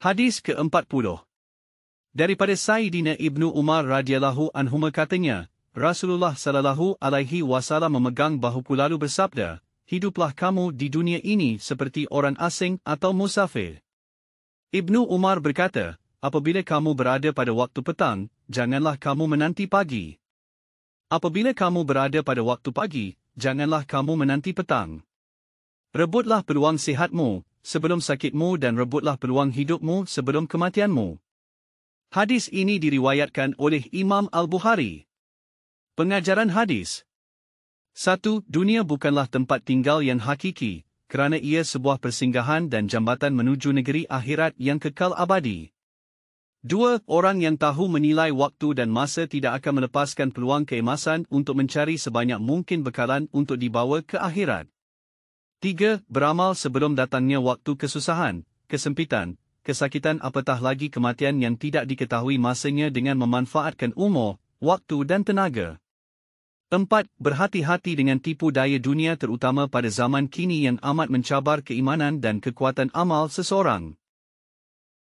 Hadis ke-40. Daripada Sayyidina Ibnu Umar radhiyallahu anhuma katanya, Rasulullah sallallahu alaihi wasallam memegang bahuku lalu bersabda, "Hiduplah kamu di dunia ini seperti orang asing atau musafir." Ibnu Umar berkata, apabila kamu berada pada waktu petang, janganlah kamu menanti pagi. Apabila kamu berada pada waktu pagi, janganlah kamu menanti petang. Rebutlah peluang sihatmu sebelum sakitmu dan rebutlah peluang hidupmu sebelum kematianmu. Hadis ini diriwayatkan oleh Imam Al-Bukhari. Pengajaran hadis. 1. Dunia bukanlah tempat tinggal yang hakiki, kerana ia sebuah persinggahan dan jambatan menuju negeri akhirat yang kekal abadi. 2. Orang yang tahu menilai waktu dan masa tidak akan melepaskan peluang keemasan untuk mencari sebanyak mungkin bekalan untuk dibawa ke akhirat. 3. Beramal sebelum datangnya waktu kesusahan, kesempitan, kesakitan apatah lagi kematian yang tidak diketahui masanya dengan memanfaatkan umur, waktu dan tenaga. 4. Berhati-hati dengan tipu daya dunia terutama pada zaman kini yang amat mencabar keimanan dan kekuatan amal seseorang.